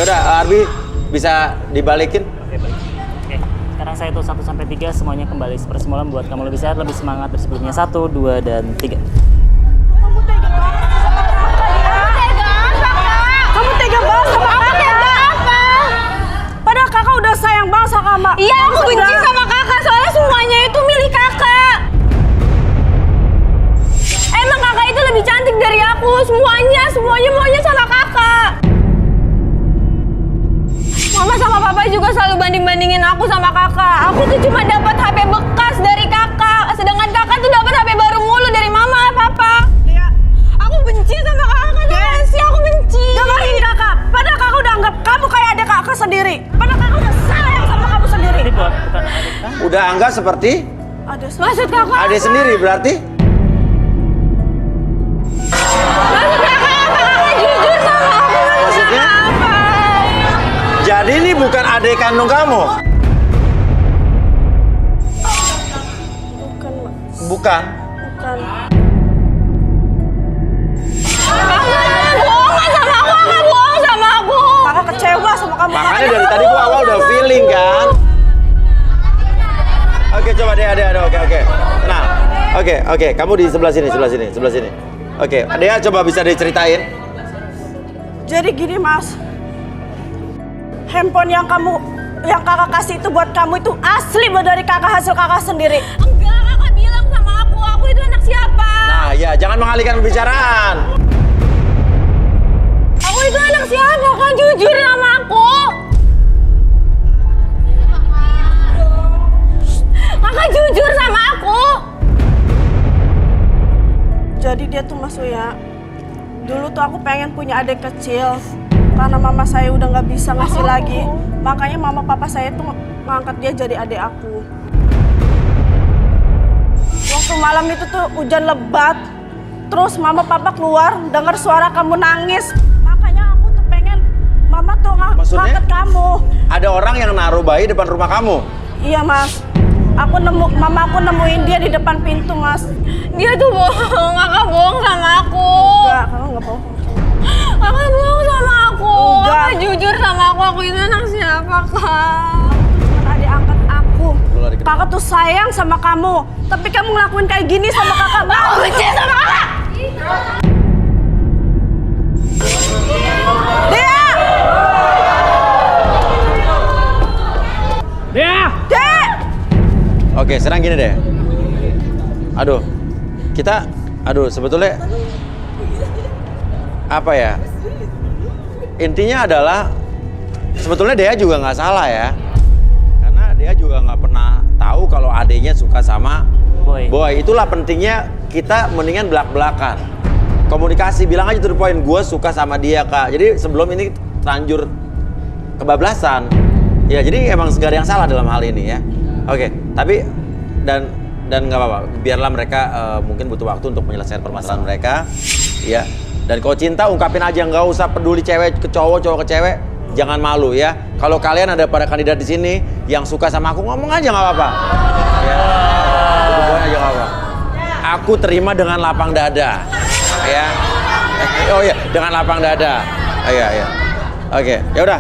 Ya udah, Arbi bisa dibalikin. Oke, baik. Oke, sekarang saya hitung 1 sampai 3 semuanya kembali seperti semula membuat kamu lebih sehat, lebih semangat dari sebelumnya. 1, 2, dan 3. Kamu tega banget sama kakak. Kamu tega banget sama kakak. Padahal kakak udah sayang banget sama kakak. Iya, aku benci sama kakak soalnya semuanya itu milik kakak. Emang kakak itu lebih cantik dari aku, semuanya maunya sama kakak. Mama sama papa juga selalu banding-bandingin aku sama kakak. Aku tuh cuma dapat HP bekas dari kakak, sedangkan kakak tuh dapat HP baru mulu dari mama, papa. Dia, Aku benci sama kakak, sama sih aku benci. dengerin kakak. Padahal kakak udah anggap kamu kayak adik kakak sendiri. Padahal kakak udah sayang sama kamu sendiri. Ini bukan adik kamu. Udah anggap seperti Maksud kakak? adik sendiri berarti? Maksud kakak apa? Kakak jujur sama aku. Maksudnya? Apa? Jadi ini bukan adik kandung kamu? Bukan, Mak. Bukan. Bukan. Kakak bohong sama aku, kakak bohong sama aku. Kakak kecewa sama kamu. Makanya dari tadi gua awal udah feeling kan. Oke, coba Dea, oke. Tenang. Oke, kamu di sebelah sini. Oke, Dea coba bisa diceritain. Jadi gini, Mas. Handphone yang kakak kasih itu buat kamu itu asli dari kakak, hasil kakak sendiri. Enggak, kakak bilang sama aku itu anak siapa? Nah, ya jangan mengalihkan pembicaraan. Aku itu anak siapa? Kak jujur sama aku. Kakak jujur sama aku. Jadi dia tuh Mas Uya, dulu tuh aku pengen punya adik kecil. Karena mama saya udah nggak bisa ngasih lagi. Makanya mama papa saya tuh ngangkat dia jadi adik aku. Waktu malam itu tuh hujan lebat. Terus mama papa keluar dengar suara kamu nangis. Makanya aku tuh pengen mama tuh Maksudnya? ngangkat kamu. Ada orang yang naruh bayi depan rumah kamu. Iya Mas. Mama aku nemuin dia di depan pintu Mas. Dia tuh bohong, kakak bohong sama aku. Enggak, kamu nggak bohong. Kakak bohong sama aku. Enggak. Kakak jujur sama aku itu anak siapa, Kak? Cuma adik angkat aku. Lu lari ke Kakak tuh sayang sama kamu, tapi kamu ngelakuin kayak gini sama kakak. Aku benci sama kakak. Dea! Dea! Dea! Oke, sekarang gini deh. Sebetulnya apa ya? Intinya adalah sebetulnya Dea juga nggak salah ya, karena Dea juga nggak pernah tahu kalau adiknya suka sama Boy. Itulah pentingnya kita mendingan belak-belakan, komunikasi, bilang aja to the point, gue suka sama dia kak. Jadi sebelum ini terlanjur kebablasan, ya jadi emang segala yang salah dalam hal ini ya. Oke, tapi dan nggak apa-apa, biarlah mereka mungkin butuh waktu untuk menyelesaikan permasalahan mereka, ya. Dan kalau cinta ungkapin aja, nggak usah peduli cewek ke cowok, cowok ke cewek, jangan malu ya. Kalau kalian ada pada kandidat di sini yang suka sama aku, ngomong aja nggak apa-apa. Ya, ngomong aja nggak apa. Aku terima dengan lapang dada, ya. Oh iya, dengan lapang dada. Iya. Oke, ya udah.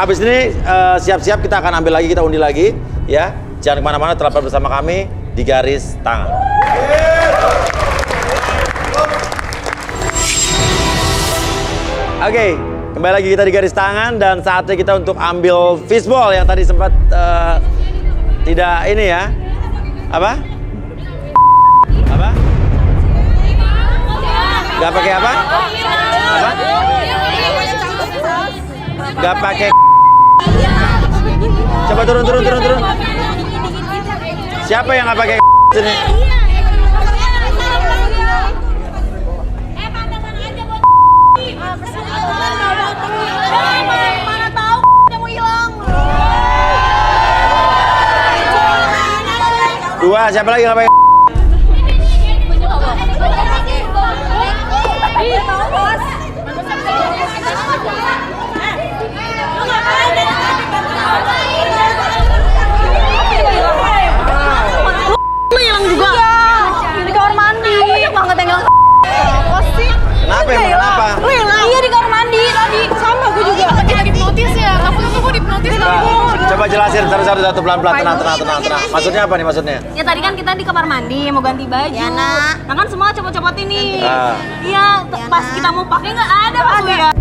Abis ini siap-siap kita akan ambil lagi, kita undi lagi, ya. Jangan kemana-mana, tetaplah bersama kami di Garis Tangan. Oke, kembali lagi kita di Garis Tangan dan saatnya kita untuk ambil fishball yang tadi sempat tidak ini ya. Apa? Gak pakai apa? Gak pakai. Coba turun. Siapa yang gak pakai sini? Mana tahu dia mau hilang. Dua, siapa lagi gak pakai? Lu hilang juga? Di kamar mandi. Banyak banget yang hilang. Apa sih? Kenapa emang kenapa? Lu hilang? Iya di kamar mandi tadi. Sama gue juga. Coba jelasin satu-satu pelan-pelan, tenang. Maksudnya apa nih maksudnya? Ya tadi kan kita di kamar mandi mau ganti baju. Ya, Nak. Nah kan semua copot-copot ini. Iya, pas kita mau pakai nggak ada Mas Uya.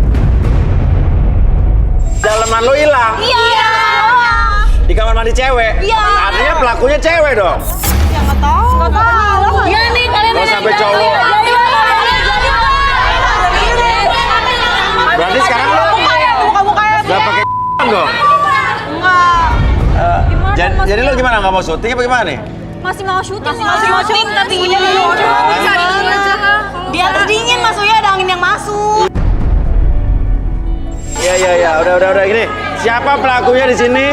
Daleman lo hilang. Iya. Di kamar mandi cewek. Iya. Artinya pelakunya cewek dong. Ya nggak tahu. Iya nih kalian. Kalau sampai cowok. Berarti sekarang lo nggak pakai dong? Enggak. Jadi lo gimana? Nggak mau syuting apa gimana nih? Masih mau syuting tapi ini di atas dingin Mas Uya ada angin yang masuk. Iya, udah gini. Siapa pelakunya di sini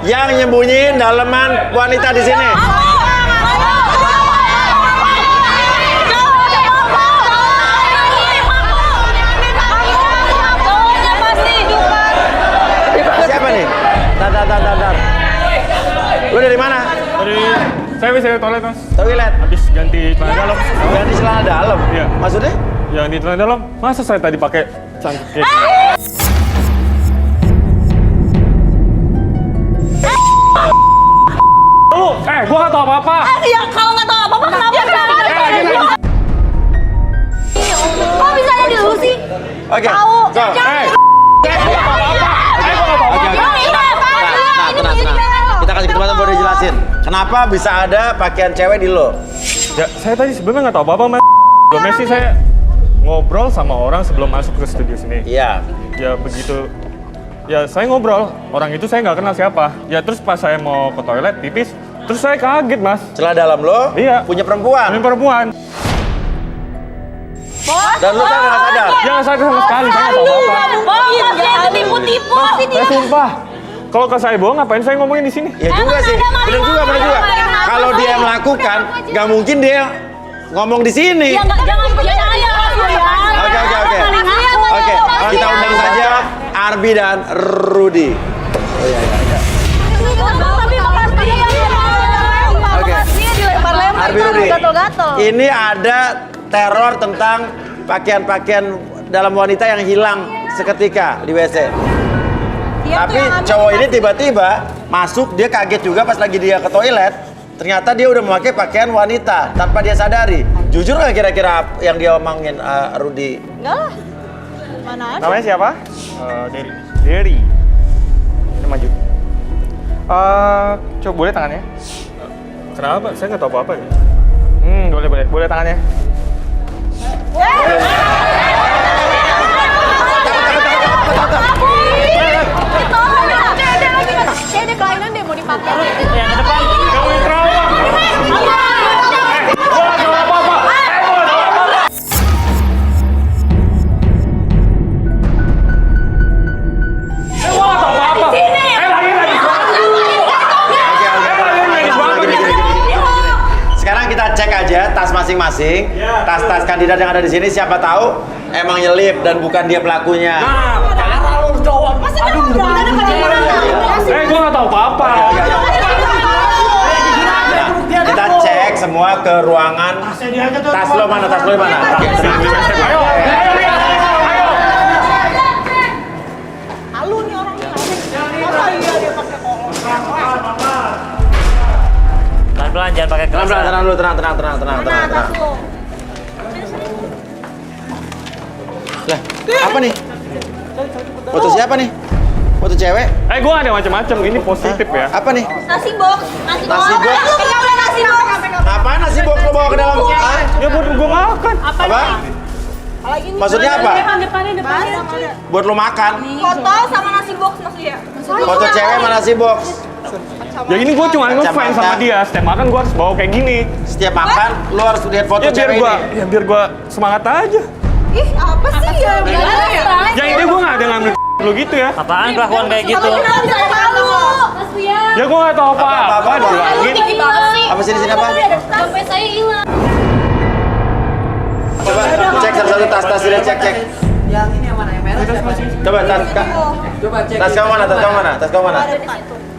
yang nyembunyiin daleman wanita di sini? Siapa nih? Tar. Lu dari mana? Saya bisa ke toilet, Mas. Toilet. Habis ganti celana dalam. Ganti celana dalam. Iya. Maksudnya? Ya, ganti celana dalam. Masa saya tadi pakai cantik kayak Lu, gua nggak tahu apa-apa. Ya kalau nggak tahu apa-apa kenapa kok bisa ada di lu sih? Oke. Tahu. So, Gua nggak tahu apa-apa. Oke. Tenang. Kita kasih kesempatan buat dijelasin. Kenapa bisa ada pakaian cewek di lo? Ya, saya tadi sebenarnya nggak tahu apa-apa, Mas. Sebelumnya sih saya ngobrol sama orang sebelum masuk ke studio sini. Iya. Ya begitu. Ya saya ngobrol, orang itu saya nggak kenal siapa. Ya terus pas saya mau ke toilet pipis, terus saya kaget, Mas. Celana dalam lo Iya. punya perempuan. Ini perempuan. Dan lo kan nggak sadar. Ya nggak sadar sama sekali, saya nggak tahu apa-apa. Bohong dia itu tipu-tipu. Saya sumpah. Kalau ke saya bohong, ngapain saya ngomongin di sini? Ya juga sih. Bener juga. Kalau dia melakukan, nggak mungkin dia ngomong di sini. Ya nggak jangan percaya Mas Uya. Oke, kita undang saja Arbi dan Rudy. Oke. Arbi, Rudy. Ini ada teror tentang pakaian-pakaian dalam wanita yang hilang seketika di WC. Tapi cowok ini tiba-tiba masuk, dia kaget juga pas lagi dia ke toilet. Ternyata dia udah memakai pakaian wanita tanpa dia sadari. Jujur nggak kira-kira yang dia omongin Rudy? Enggak lah. Mana ada? Namanya siapa? Derry. Kita maju. Coba boleh tangannya? Kenapa? Saya nggak tahu apa-apa ya. Boleh tangannya. Kayak ada kelainan deh mau dipakai. Yang ke depan. Kamu yang terawang. Gua nggak tahu apa-apa. Sekarang kita cek aja tas masing-masing, tas-tas kandidat yang ada di sini. Siapa tahu emang nyelip dan bukan dia pelakunya. Gua nggak tahu apa-apa. Kita cek semua ke ruangan. Tas lo mana? Oke, tenang. Ayo. Halu nih orangnya. Masa iya dia pakai Pelan-pelan, jangan pakai keras. Tenang dulu, tenang. Lah, apa nih? Foto siapa nih? Foto cewek? Gua nggak ada macam-macam. Ini positif ya. Apa nih? Nasi box. Nasi box? Nasi box. Ngapain nasi box lo bawa ke dalam? Hah? Ya buat gua makan. Apa? Maksudnya apa? depannya. Buat lo makan? Foto sama nasi box Mas Uya. Foto cewek sama nasi box? Ya ini gua cuma ngefans Kacamata. sama dia. Setiap makan gua harus bawa kayak gini. Setiap makan, lo harus lihat foto Ya biar cewek gua, ini. biar gua semangat aja. Ih, apa sih ya? Ya ini gua nggak ada ngambil lu gitu ya. Apaan kelakuan kayak gitu? Ya gua nggak tahu apa-apa. Dibilangin. Apa sih di sini apa? Sampai saya hilang. Coba cek satu-satu tas ini, cek. Yang ini yang mana? Yang merah siapa? Coba tas Coba cek. tas kamu mana?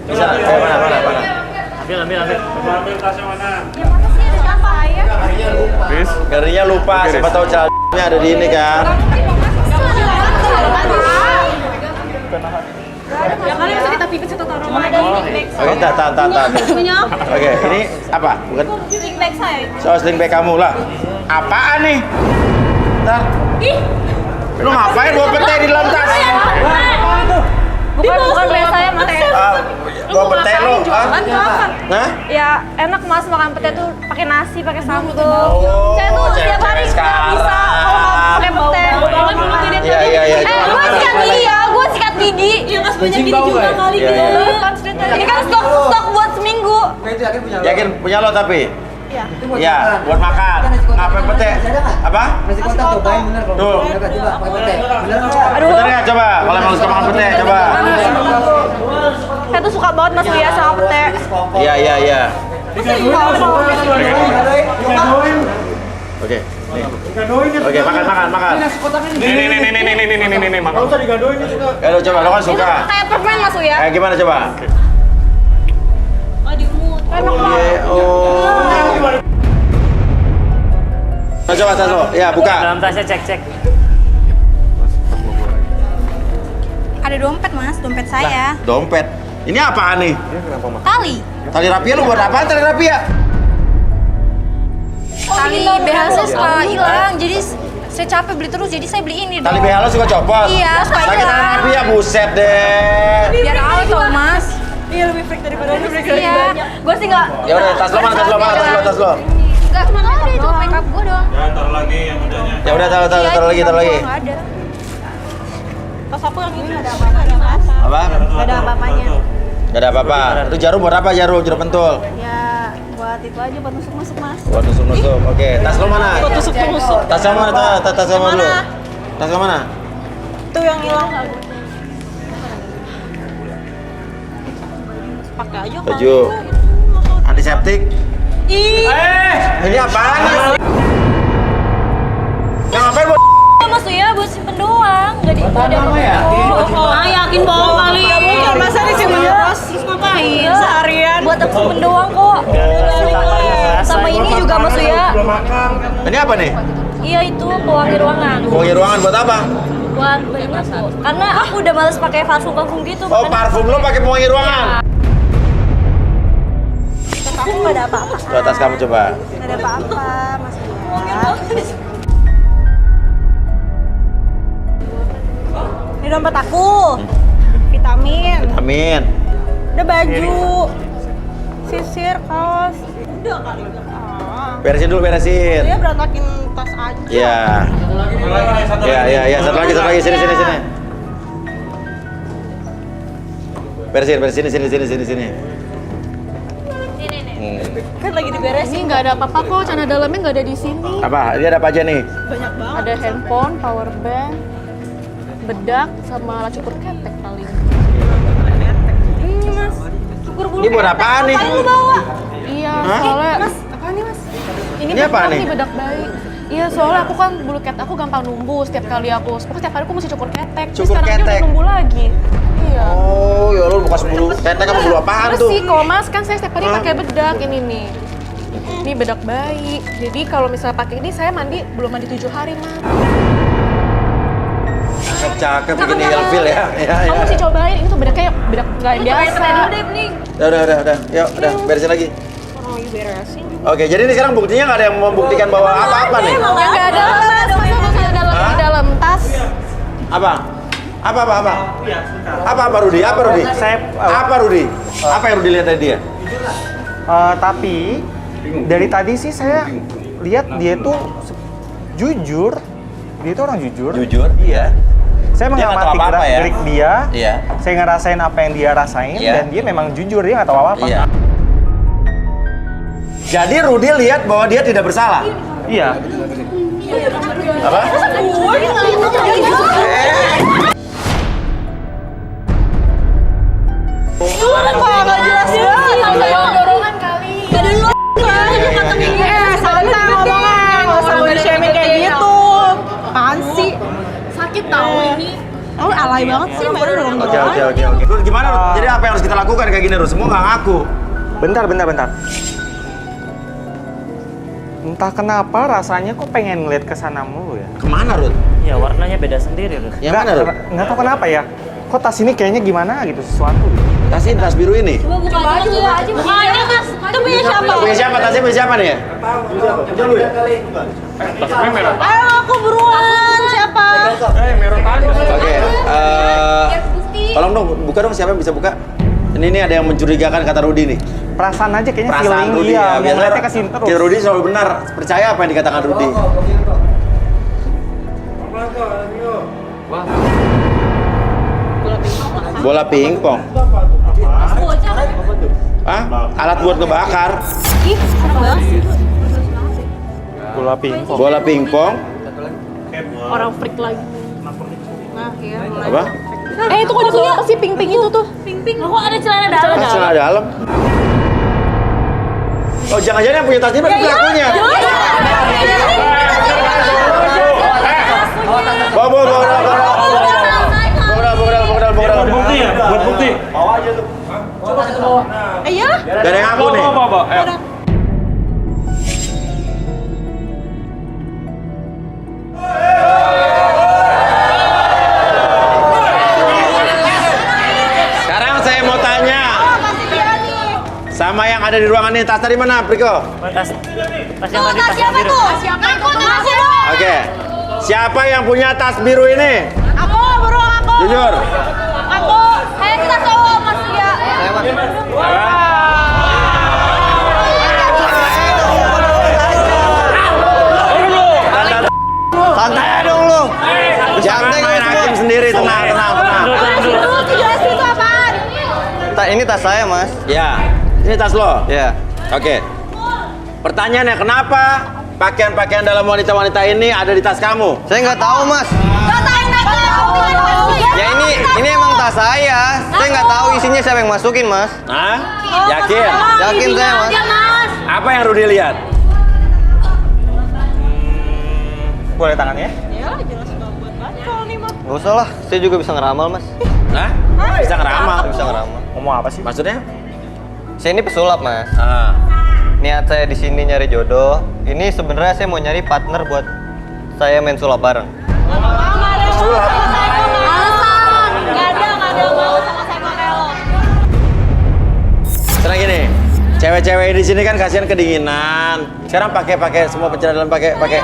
Bisa, mana? Ambil. Please. Garinya lupa, Oke, siapa Riz. tahu celananya ada di ini kan. Ya kali bisa kita pipis atau taruh lagi. Oke, tahan. Oke, ini apa? Bukan? Sling bag saya. Soal sling bag kamu lah. Apaan nih? Ntar. Ih, Lu ngapain bawa pete di dalam tas? bukan bag saya mas. Bawa pete lu? Nah? Ya enak mas makan pete tuh pakai nasi, pakai sambal. Oh, Saya tuh setiap hari cewek sekarang. bisa kalau mau pakai pete. Iya. Gue sikat gigi ya, gue sikat gigi. Iya mas punya gini juga kali Iya. Ini kan stok buat seminggu. Yakin punya lo tapi? Iya. Iya, buat makan. Ngapain pete? Apa? Nasi kotak cobain bener kok. Tuh. Coba pakai pete. Bener nggak? Bener nggak? Coba, kalau emang suka makan pete, coba. Saya tuh suka banget mas Uya sama pete. Iya. Oke, nih. Oke, makan. Nih, makan. Ya lo coba, lo kan suka. Kayak permen mas Uya. Kayak gimana coba? Enak banget. Lo coba tas lo, ya buka. Dalam tasnya cek. Ada dompet mas, dompet saya. Dompet. Ini apaan nih? Tali. Tali rapia lu buat apaan tali rapia? Tali BH saya suka hilang, jadi saya capek beli terus, jadi saya beli ini Tali dong. BH lo suka copot? Iya, supaya Sakit tali hilang. rapia, buset deh. Biar auto mas. Iya lebih freak daripada lu freak. Iya. Gue sih nggak. Ya udah, tas lo mana? Tas lo. Enggak, cuma ada cuma makeup gue doang. Ya udah, taruh lagi. Enggak ada. Pas aku yang ini ada apa-apanya mas. Apa? Gak ada apa-apanya. Gak ada apa-apa. Itu jarum buat apa jarum? Jarum pentul. Ya buat itu aja buat nusuk-nusuk mas. Buat nusuk-nusuk. Oke, tas lo mana? Buat tusuk-tusuk. Tas lo mana? Tas lo dulu. Tas lo mana? Itu yang hilang. Pakai aja kan. Baju. Antiseptik. Ini apaan nih? Yang ngapain buat? Mas Uya buat simpen doang. Nggak di. Yakin bohong kali. Ya mungkin masa di sini mas. Terus ngapain? Seharian. Buat aku simpen doang kok. Sama ini juga Mas Uya. Ini apa nih? Iya itu pewangi ruangan. Wangi ruangan buat apa? Buat banyak kok. Karena aku udah males pakai parfum gitu. Oh, parfum lo pakai pewangi ruangan. Aku nggak ada apa-apa. Coba tas kamu coba. Nggak ada apa-apa mas. Ini dompet aku. Vitamin. Amin. Ada baju. Sisir, kaos. Udah kali. Beresin dulu, beresin. Dia berantakin tas aja. Iya. Iya. Satu lagi. Sini. Beresin, sini. Kan lagi diberesin. Ini nggak ada apa-apa kok, celana dalamnya nggak ada di sini. Apa? Ini ada apa aja nih? Banyak banget. Ada handphone, power bank, bedak, sama alat cukur ketek paling. Mas. Cukur bulu. Ini buat apaan nih? Iya, Hah? soalnya Apaan nih mas? ini Ini apaan bedak nih? bedak bayi. Iya, soalnya aku kan bulu ketek aku gampang numbuh setiap kali pokoknya setiap hari aku mesti cukur ketek. Terus Cukur sekarang dia ketek? udah numbuh lagi. Iya. Oh, ya lo bekas bulu tetek apa bulu apaan tuh? Bersih kok mas, kan saya setiap hari pakai bedak ini nih. Ini bedak bayi. Jadi kalau misalnya pakai ini saya belum mandi 7 hari mas. Cakep begini ilfil ya. Kamu mesti cobain, ini tuh bedaknya bedak nggak biasa. Udah, beresin lagi. Orang lagi beresin juga. Oke, jadi ini sekarang buktinya nggak ada yang membuktikan bahwa apa-apa nih? Ya nggak ada mas, masa bukan di dalam tas. Apa? Apa Rudi? Apa Rudi? Apa Rudi? Apa yang Rudi lihat dari dia? Tapi dari tadi sih saya lihat dia tuh jujur. Dia itu orang jujur. Jujur, iya. Saya Dia nggak tahu mengamati apa-apa ya? gerak dia. Iya. Saya ngerasain apa yang dia rasain Iya. dan dia memang jujur, dia nggak tahu apa-apa. Iya. Jadi Rudi lihat bahwa dia tidak bersalah. Iya. Apa? Nggak jelas banget. Dorongan kali. Santai ngomongan. Nggak usah body shaming kayak gitu. Apaan sih? Sakit tahu ini. Oh alay banget sih, mainnya dorong Oke. Rud, gimana Rud? Jadi apa yang harus kita lakukan kayak gini Rud? Semua nggak ngaku. Bentar. Entah kenapa rasanya kok pengen ngeliat ke sana mulu ya. Kemana Rud? Ya warnanya beda sendiri Rud. Yang mana Rud? Nggak tahu kenapa ya. kok tas ini kayaknya gimana gitu, sesuatu gitu. Tas ini, tas biru ini. Buka aja mas. Itu punya siapa? Punya siapa? Tasnya punya siapa nih ya? Tas gue merah. Ayo aku buruan. Siapa? Merah tadi. Oke, tolong dong, buka dong, siapa yang bisa buka? Ini ada yang mencurigakan kata Rudi nih. Perasaan aja kayaknya Perasaan feeling Rudi dia, ya, mau ngeliatnya ke sini terus. biasanya Rudi selalu benar. Percaya apa yang dikatakan Rudi. Bola pingpong. Hah? Alat buat ngebakar. Bola pingpong. Bola pingpong. Orang freak lagi. Nah, iya. Apa? Itu kok ada apa sih ping-ping itu tuh? Ping-ping. Kok ada celana dalam? Celana dalam. Oh, jangan-jangan yang punya tas ini bukan pelakunya. Bawa. Buat bukti ya? Buat bukti. Iya? Gak ada yang ngaku nih. Bawa. Sekarang saya mau tanya. Sama yang ada di ruangan ini, tas tadi mana, Priko? Tas yang tadi, tas yang biru. Aku tuh. Oke. Siapa yang punya tas biru ini? Aku buruan aku. Jujur. Aku. Kayak kita cowok mas ya. Santai dong lu. Jangan main hakim sendiri, tenang. Dulu jelasin itu apaan? Ini tas saya, Mas. Ya, ini tas lo. Ya. Oke. Pertanyaannya, kenapa pakaian-pakaian dalam wanita-wanita ini ada di tas kamu? Saya nggak tahu, Mas. Ya ini emang tas saya. Saya nggak tahu isinya siapa yang masukin, Mas. Hah? Yakin? Yakin saya, Mas. Apa yang Rudi lihat? Boleh tangannya? Nggak usah lah, saya juga bisa ngeramal, Mas. Hah? Bisa ngeramal? Bisa ngeramal. Ngomong apa sih? Maksudnya? Saya ini pesulap, Mas. Ah. Niat saya di sini nyari jodoh. Ini sebenarnya saya mau nyari partner buat saya main sulap bareng. Alasan. Nggak ada mau sama saya pakai lo. Sekarang gini, cewek-cewek di sini kan kasihan kedinginan. Sekarang pakai semua pencerahan dalam pakai. Oke.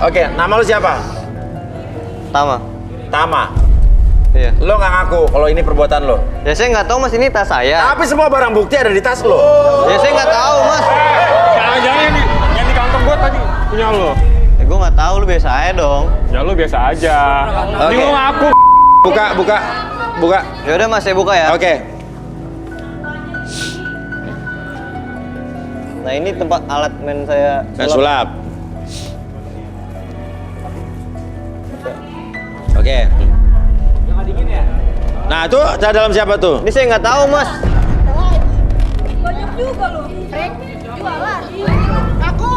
Oke, nama lu siapa? Tama. Iya. Lo nggak ngaku kalau ini perbuatan lo. Ya saya nggak tahu, Mas, ini tas saya. Tapi semua barang bukti ada di tas lo. Ya saya nggak tahu, Mas. Jangan yang di kantong gua tadi punya lo. Ya gue nggak tahu, lu biasa aja dong. Ya lu biasa aja. Ini Oke. lu ngaku. Buka. Ya udah, Mas, saya buka ya. Oke. Nah ini tempat alat main saya Sulap. Oke. Nah, itu cara dalam siapa tuh? Ini saya nggak tahu, Mas. Banyak juga lo. Frek, jualan. Aku.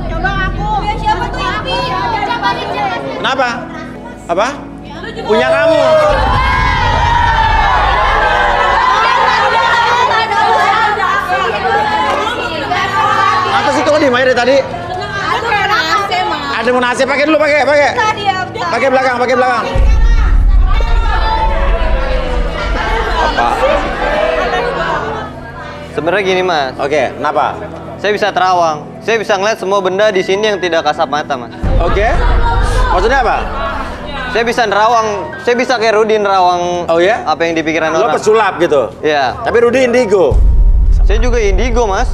Ya siapa tuh yang siapa nih? Kenapa? Apa? Punya kamu. Apa sih kalau diem aja dari tadi? Ada mau nasi, pakai dulu, pakai. Pakai belakang. Apa? Sebenarnya gini, Mas. Oke, kenapa? Saya bisa terawang. Saya bisa ngeliat semua benda di sini yang tidak kasat mata, Mas. Oke. Maksudnya apa? Saya bisa nerawang. Saya bisa kayak Rudi nerawang. Oh ya? Apa yang dipikiran Lo orang. pesulap gitu? Iya. Tapi Rudi indigo. Saya juga indigo, Mas.